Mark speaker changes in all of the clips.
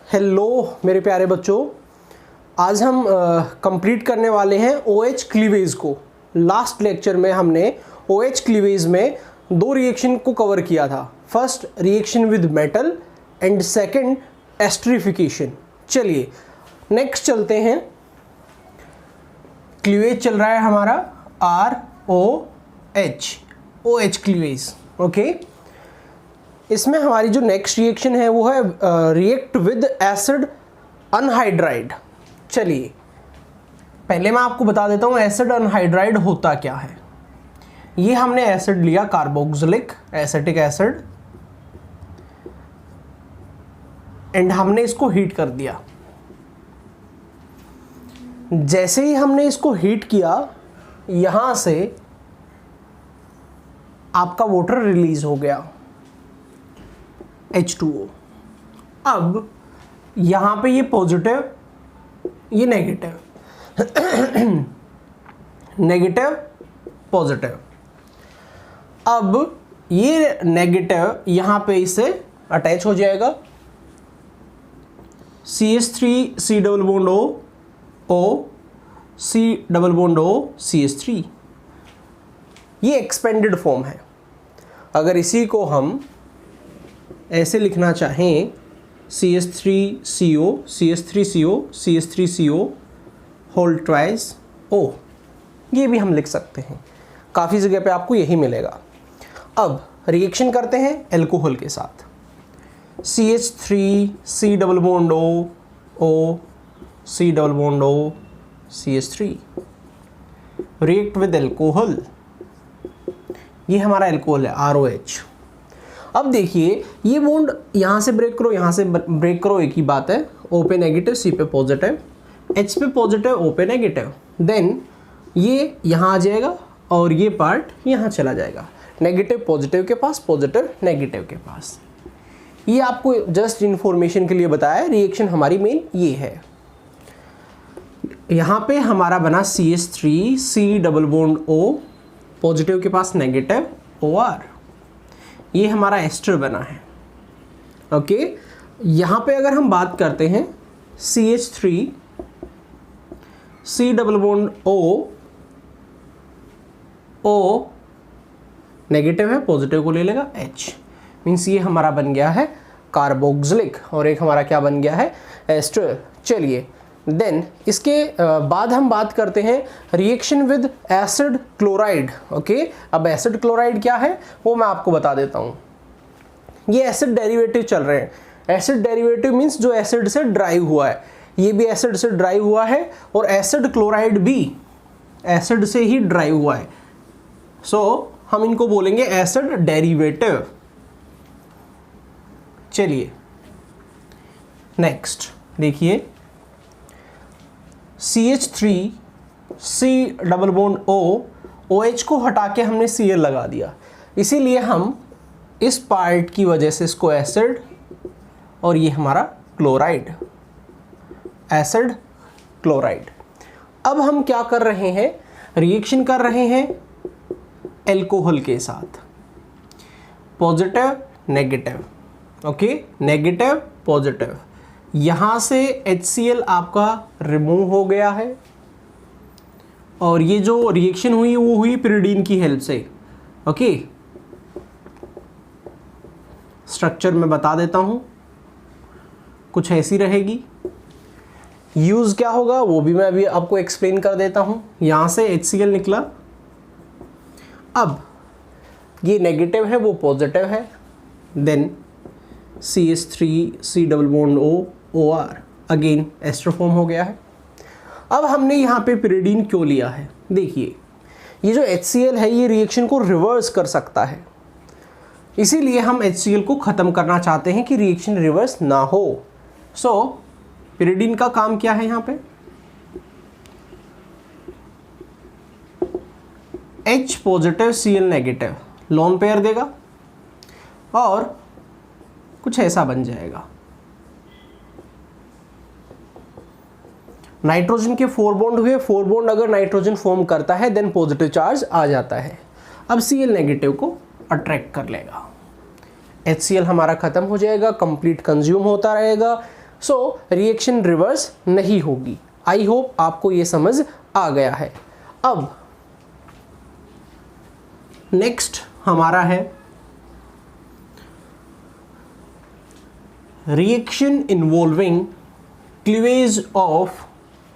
Speaker 1: Hello मेरे प्यारे बच्चों, आज हम कंप्लीट करने वाले हैं OH क्लीवेज को। लास्ट लेक्चर में हमने OH क्लीवेज में दो रिएक्शन को कवर किया था। First reaction with metal and second esterification. चलिए नेक्स्ट चलते हैं। क्लीवेज चल रहा है हमारा OH क्लीवेज। ओके, इसमें हमारी जो नेक्स्ट रिएक्शन है वो है रिएक्ट विद एसिड अनहाइड्राइड। चलिए पहले मैं आपको बता देता हूँ एसिड अनहाइड्राइड होता क्या है। ये हमने एसिड लिया कार्बोक्सिलिक एसिटिक एसिड एंड हमने इसको हीट कर दिया। जैसे ही हमने इसको हीट किया, यहां से आपका वाटर रिलीज हो गया H2O। अब यहां पे ये पॉजिटिव, ये नेगेटिव नेगेटिव पॉजिटिव। अब ये नेगेटिव यहां पे इसे अटैच हो जाएगा, CH3 C double bond O C double bond O CH3। ये एक्सपेंडेड फॉर्म है। अगर इसी को हम ऐसे लिखना चाहें CH3CO CH3CO CH3CO whole twice O, ये भी हम लिख सकते हैं। काफ़ी जगह पे आपको यही मिलेगा। अब रिएक्शन करते हैं एल्कोहल के साथ। CH3 C double bond O C double bond O CH3 react with alcohol. ये हमारा एल्कोहल है ROH। अब देखिए ये बॉन्ड यहाँ से ब्रेक करो, यहाँ से ब्रेक करो, एक ही बात है। O पे नेगेटिव, C पे पॉजिटिव, H पे पॉजिटिव, O पे नेगेटिव। देन ये यहाँ आ जाएगा और ये पार्ट यहाँ चला जाएगा, नेगेटिव पॉजिटिव के पास, पॉजिटिव नेगेटिव के पास। ये आपको जस्ट इन्फॉर्मेशन के लिए बताया है। रिएक्शन हमारी मेन ये है। यहाँ पे हमारा बना CH3 C double bond O, positive के पास नेगेटिव OR। ये हमारा एस्टर बना है। ओके, यहाँ पे अगर हम बात करते हैं CH3 C double bond O negative है, पॉजिटिव को ले लेगा H, मीन्स ये हमारा बन गया है कार्बोक्सिलिक और एक हमारा क्या बन गया है, एस्टर। चलिए देन इसके बाद हम बात करते हैं reaction with acid chloride. Okay, अब एसिड क्लोराइड क्या है वो मैं आपको बता देता हूँ। ये एसिड डेरिवेटिव चल रहे हैं। एसिड डेरिवेटिव मीन्स जो एसिड से ड्राइव हुआ है, ये भी एसिड से ड्राइव हुआ है और एसिड क्लोराइड भी एसिड से ही ड्राइव हुआ है। सो हम इनको बोलेंगे एसिड डेरिवेटिव। चलिए नेक्स्ट देखिए, CH3 C double bond O, OH को हटा के हमने Cl लगा दिया, इसीलिए हम इस पार्ट की वजह से इसको एसिड और ये हमारा क्लोराइड, एसिड क्लोराइड। अब हम क्या कर रहे हैं, रिएक्शन कर रहे हैं एल्कोहल के साथ, positive negative. Okay, negative positive. यहाँ से HCl आपका रिमूव हो गया है और ये जो रिएक्शन हुई वो हुई पिरिडीन की हेल्प से। ओके, स्ट्रक्चर मैं बता देता हूँ, कुछ ऐसी रहेगी। यूज़ क्या होगा वो भी मैं अभी आपको एक्सप्लेन कर देता हूँ। यहाँ से HCl निकला, अब ये नेगेटिव है वो पॉजिटिव है, then CH3 C double bond O OR, again ester form हो गया है। अब हमने यहाँ पे पिरिडीन क्यों लिया है, देखिए ये जो HCl है ये रिएक्शन को रिवर्स कर सकता है, इसीलिए हम HCl को ख़त्म करना चाहते हैं कि रिएक्शन रिवर्स ना हो। सो पिरिडीन का काम क्या है, यहाँ पे H positive Cl negative lone pair देगा और कुछ ऐसा बन जाएगा। नाइट्रोजन के 4 बॉन्ड हुए, 4 बॉन्ड अगर नाइट्रोजन फॉर्म करता है देन पॉजिटिव चार्ज आ जाता है। अब Cl नेगेटिव को अट्रैक्ट कर लेगा, HCl हमारा ख़त्म हो जाएगा, कंप्लीट कंज्यूम होता रहेगा। सो रिएक्शन रिवर्स नहीं होगी। आई होप आपको ये समझ आ गया है। अब नेक्स्ट हमारा है reaction involving cleavage of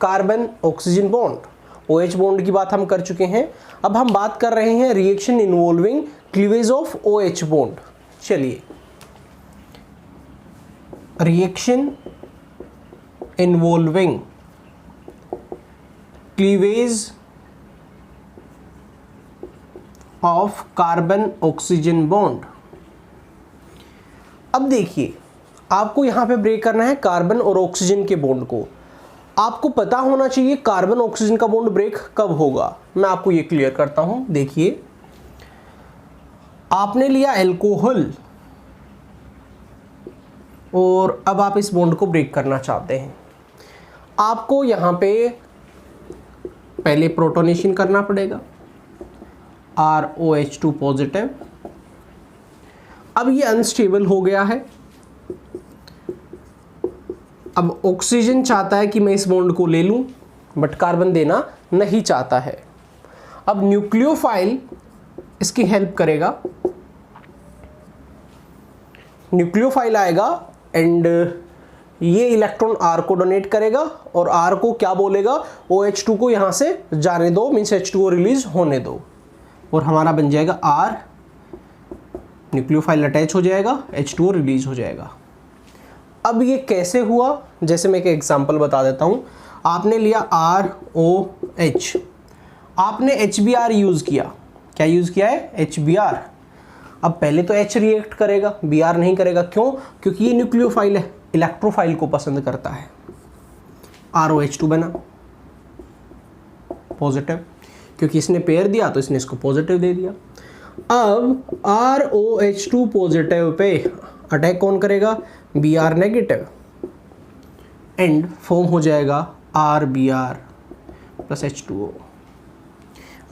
Speaker 1: carbon oxygen bond. OH bond की बात हम कर चुके हैं, अब हम बात कर रहे हैं reaction involving cleavage of OH bond. चलिए, reaction involving cleavage of carbon oxygen bond. अब देखिए, आपको यहां पे ब्रेक करना है कार्बन और ऑक्सीजन के बॉन्ड को। आपको पता होना चाहिए कार्बन ऑक्सीजन का बॉन्ड ब्रेक कब होगा। मैं आपको ये क्लियर करता हूं। देखिए, आपने लिया अल्कोहल और अब आप इस बॉन्ड को ब्रेक करना चाहते हैं। आपको यहां पे पहले प्रोटोनेशन करना पड़ेगा, ROH2 पॉजिटिव। अब ये अनस्टेबल हो गया है। अब ऑक्सीजन चाहता है कि मैं इस बॉन्ड को ले लूं, बट कार्बन देना नहीं चाहता है। अब न्यूक्लियोफाइल इसकी हेल्प करेगा। न्यूक्लियोफाइल आएगा एंड ये इलेक्ट्रॉन R को डोनेट करेगा और R को क्या बोलेगा, OH2 को यहां से जाने दो, मीन्स H2O रिलीज होने दो, और हमारा बन जाएगा R। न्यूक्लियोफाइल अटैच हो जाएगा, H2O रिलीज हो जाएगा। अब ये कैसे हुआ, जैसे मैं एक एग्जांपल बता देता हूं। आपने लिया ROH, आपने HBr यूज किया। क्या यूज किया है, HBr। अब पहले तो H रिएक्ट करेगा, Br नहीं करेगा। क्यों, क्योंकि ये न्यूक्लियोफाइल है, इलेक्ट्रोफाइल को पसंद करता है। ROH2 बना पॉजिटिव, क्योंकि इसने पेयर दिया तो इसने इसको पॉजिटिव दे दिया। अब ROH2 पॉजिटिव पे अटैक कौन करेगा, Br नेगेटिव, एंड फॉर्म हो जाएगा RBr प्लस H2O।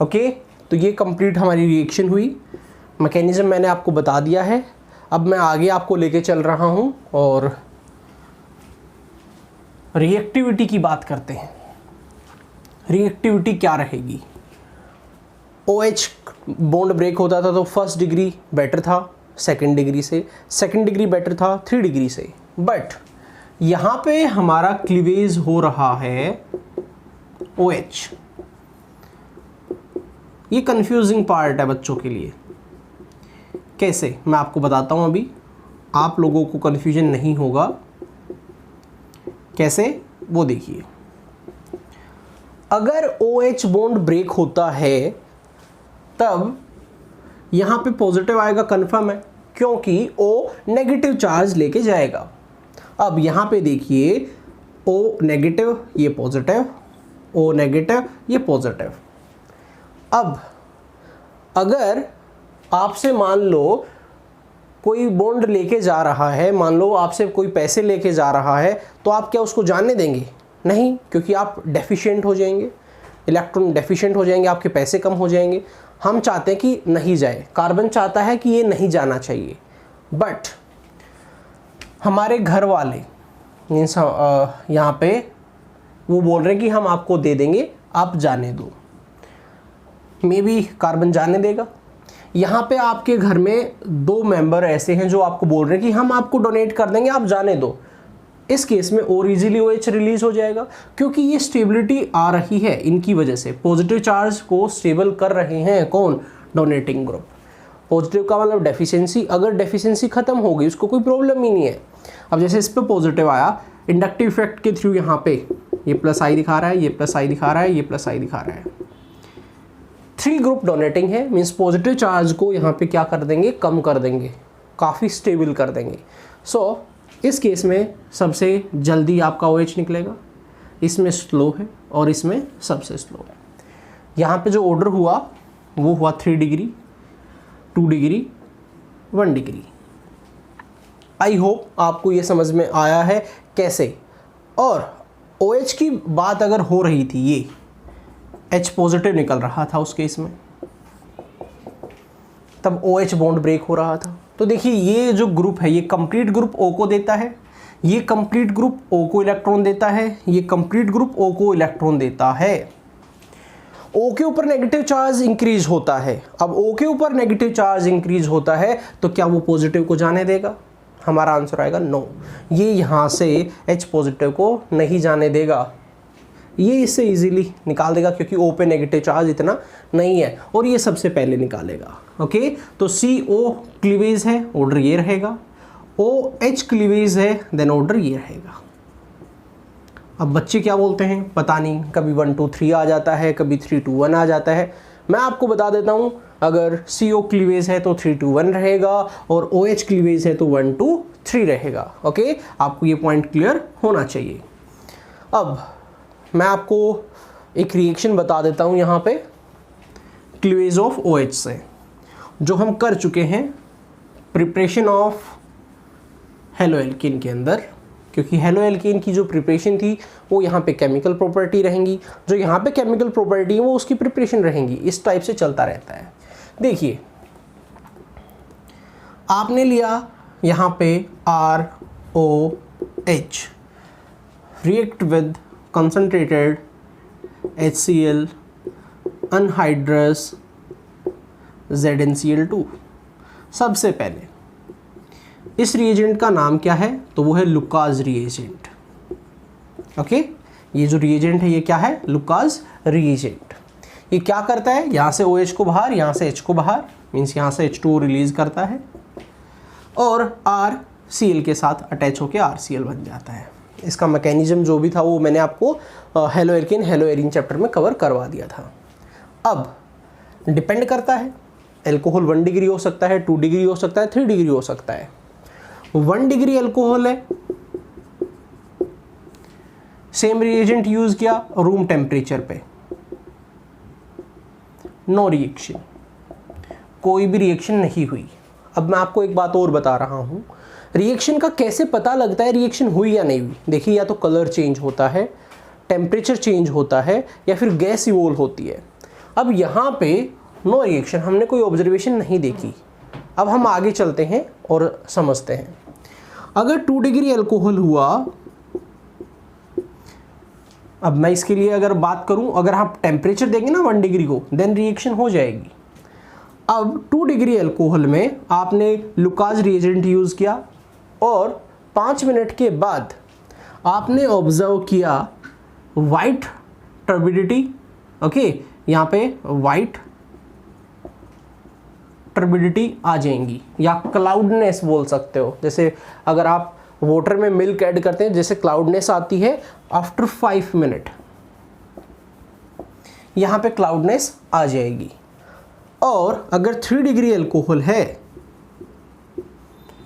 Speaker 1: ओके, तो ये कंप्लीट हमारी रिएक्शन हुई। मैकेनिज्म मैंने आपको बता दिया है। अब मैं आगे आपको लेके चल रहा हूं और रिएक्टिविटी की बात करते हैं। रिएक्टिविटी क्या रहेगी। OH बॉन्ड ब्रेक होता था तो फर्स्ट डिग्री बेटर था सेकंड डिग्री से, सेकंड डिग्री बेटर था 3 डिग्री से, बट यहाँ पे हमारा क्लीवेज हो रहा है OH। ये कंफ्यूजिंग पार्ट है बच्चों के लिए। कैसे, मैं आपको बताता हूँ। अभी आप लोगों को कंफ्यूजन नहीं होगा। कैसे, वो देखिए। अगर OH बॉन्ड ब्रेक होता है तब यहाँ पे पॉजिटिव आएगा, कंफर्म है, क्योंकि O नेगेटिव चार्ज लेके जाएगा। अब यहाँ पे देखिए, O नेगेटिव ये पॉजिटिव, O नेगेटिव ये पॉजिटिव। अब अगर आपसे मान लो कोई बॉन्ड लेके जा रहा है, मान लो आपसे कोई पैसे लेके जा रहा है, तो आप क्या उसको जाने देंगे, नहीं, क्योंकि आप डेफिशिएंट हो जाएंगे, इलेक्ट्रॉन डेफिशिएंट हो जाएंगे, आपके पैसे कम हो जाएंगे। हम चाहते हैं कि नहीं जाए, कार्बन चाहता है कि ये नहीं जाना चाहिए, बट हमारे घर वाले मीन्स यहाँ पे वो बोल रहे हैं कि हम आपको दे देंगे, आप जाने दो। मे बी कार्बन जाने देगा। यहाँ पे आपके घर में 2 मेंबर ऐसे हैं जो आपको बोल रहे हैं कि हम आपको डोनेट कर देंगे, आप जाने दो। इस केस में और इजीली OH रिलीज हो जाएगा, क्योंकि ये स्टेबिलिटी आ रही है इनकी वजह से। पॉजिटिव चार्ज को स्टेबल कर रहे हैं कौन, डोनेटिंग ग्रुप। पॉजिटिव का मतलब डेफिशिएंसी, अगर डेफिशिएंसी खत्म हो गई उसको कोई प्रॉब्लम ही नहीं है। अब जैसे इस पर पॉजिटिव आया, इंडक्टिव इफेक्ट के थ्रू यहाँ पे ये प्लस आई दिखा रहा है, ये प्लस आई दिखा रहा है, ये प्लस आई दिखा रहा है। 3 ग्रुप डोनेटिंग है, मीन्स पॉजिटिव चार्ज को यहाँ पे क्या कर देंगे, कम कर देंगे, काफ़ी स्टेबल कर देंगे। सो इस केस में सबसे जल्दी आपका OH निकलेगा, इसमें स्लो है और इसमें सबसे स्लो है। यहाँ पे जो ऑर्डर हुआ वो हुआ 3 degree, 2 degree, 1 degree. I hope आपको ये समझ में आया है कैसे। और OH की बात अगर हो रही थी, ये H पॉजिटिव निकल रहा था उस केस में, तब OH बॉन्ड ब्रेक हो रहा था। तो देखिए ये जो ग्रुप है ये कंप्लीट ग्रुप O को देता है, ये कंप्लीट ग्रुप O को इलेक्ट्रॉन देता है, ये कंप्लीट ग्रुप O को इलेक्ट्रॉन देता है। O के ऊपर नेगेटिव चार्ज इंक्रीज होता है। अब O के ऊपर नेगेटिव चार्ज इंक्रीज होता है तो क्या वो पॉजिटिव को जाने देगा? हमारा आंसर आएगा नो, ये यहाँ से H पॉजिटिव को नहीं जाने देगा। ये इससे इजीली निकाल देगा क्योंकि O पे नेगेटिव चार्ज इतना नहीं है और ये सबसे पहले निकालेगा। ओके, तो CO क्लीवेज है, ऑर्डर ये रहेगा। OH क्लीवेज है, देन ऑर्डर ये रहेगा। अब बच्चे क्या बोलते हैं पता नहीं, कभी 1 2 3 आ जाता है, कभी 3 2 1 आ जाता है। मैं आपको बता देता हूँ, अगर CO क्लीवेज है तो 3 2 1 रहेगा और OH क्लीवेज है तो 1 2 3 रहेगा। ओके, आपको ये पॉइंट क्लियर होना चाहिए। अब मैं आपको एक रिएक्शन बता देता हूँ यहाँ पे क्लीवेज ऑफ OH से, जो हम कर चुके हैं प्रिपरेशन ऑफ हेलो एल्कीन के अंदर, क्योंकि हेलो एल्कीन की जो प्रिपरेशन थी वो यहाँ पे केमिकल प्रॉपर्टी रहेंगी, जो यहाँ पे केमिकल प्रॉपर्टी है वो उसकी प्रिपरेशन रहेंगी। इस टाइप से चलता रहता है। देखिए आपने लिया यहाँ पे ROH react with concentrated HCl anhydrous ZnCl2। सबसे पहले इस रिएजेंट का नाम क्या है? तो वो है लुकास रिएजेंट। ओके, ये जो रिएजेंट है ये क्या है? Lucas reagent. ये क्या करता है? यहाँ से OH को बाहर, यहाँ से H को बाहर, मीन्स यहाँ से H2O रिलीज करता है और RCl के साथ अटैच होकर RCl बन जाता है। इसका मैकेनिज्म जो भी था वो मैंने आपको halo alkane hello arene chapter में कवर करवा दिया था। अब डिपेंड करता है, एल्कोहल 1 डिग्री हो सकता है, 2 डिग्री हो सकता है, 3 डिग्री हो सकता है। 1 डिग्री एल्कोहल है, सेम रिएजेंट यूज किया रूम टेम्परेचर पे, नो रिएक्शन, कोई भी रिएक्शन नहीं हुई। अब मैं आपको एक बात और बता रहा हूं, रिएक्शन का कैसे पता लगता है रिएक्शन हुई या नहीं हुई। देखिए या तो कलर चेंज होता है, टेम्परेचर चेंज होता है, या फिर गैस इवोल्व होती है। अब यहाँ पे नो रिएक्शन, हमने कोई ऑब्जर्वेशन नहीं देखी। अब हम आगे चलते हैं और समझते हैं। अगर 2 डिग्री अल्कोहल हुआ, अब मैं इसके लिए अगर बात करूं, अगर आप टेम्परेचर देंगे ना 1 डिग्री को, देन रिएक्शन हो जाएगी। अब 2 डिग्री अल्कोहल में आपने लुकास रिएजेंट यूज किया और 5 मिनट के बाद आपने ऑब्जर्व किया वाइट टर्बिडिटी। ओके, यहाँ पे वाइट टर्बिडिटी आ जाएंगी या क्लाउडनेस बोल सकते हो। जैसे अगर आप वाटर में मिल्क ऐड करते हैं, जैसे क्लाउडनेस आती है आफ्टर 5 मिनट, यहाँ पे क्लाउडनेस आ जाएगी। और अगर 3 डिग्री अल्कोहल है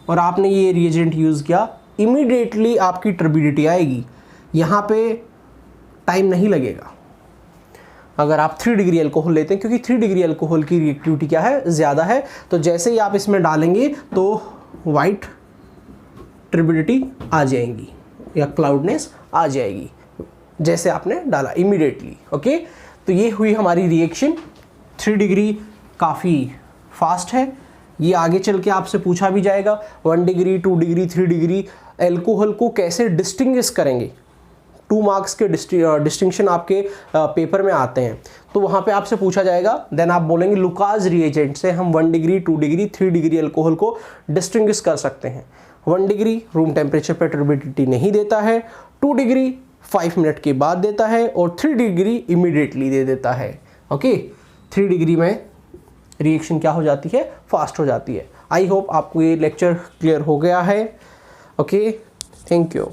Speaker 1: और आपने ये रिएजेंट यूज़ किया, इमीडिएटली आपकी टर्बिडिटी आएगी। यहाँ पे टाइम नहीं लगेगा अगर आप 3 डिग्री अल्कोहल लेते हैं, क्योंकि 3 डिग्री अल्कोहल की रिएक्टिविटी क्या है? ज़्यादा है। तो जैसे ही आप इसमें डालेंगे तो वाइट टर्बिडिटी आ जाएंगी या क्लाउडनेस आ जाएगी, जैसे आपने डाला इमीडिएटली। ओके, तो ये हुई हमारी रिएक्शन। 3 डिग्री काफ़ी फास्ट है। ये आगे चल के आपसे पूछा भी जाएगा 1 डिग्री 2 डिग्री 3 डिग्री एल्कोहल को कैसे डिस्टिंग्विश करेंगे। 2 मार्क्स के डिस्टिंक्शन आपके पेपर में आते हैं, तो वहाँ पे आपसे पूछा जाएगा। देन आप बोलेंगे लुकास रिएजेंट से हम 1 डिग्री 2 डिग्री 3 डिग्री एल्कोहल को डिस्टिंग्विश कर सकते हैं। 1 डिग्री रूम टेम्परेचर पर टर्बिडिटी नहीं देता है, 2 डिग्री 5 मिनट के बाद देता है और 3 डिग्री इमीडिएटली दे देता है। ओके, 3 डिग्री में रिएक्शन क्या हो जाती है? फास्ट हो जाती है। आई होप आपको ये लेक्चर क्लियर हो गया है। Okay, thank you.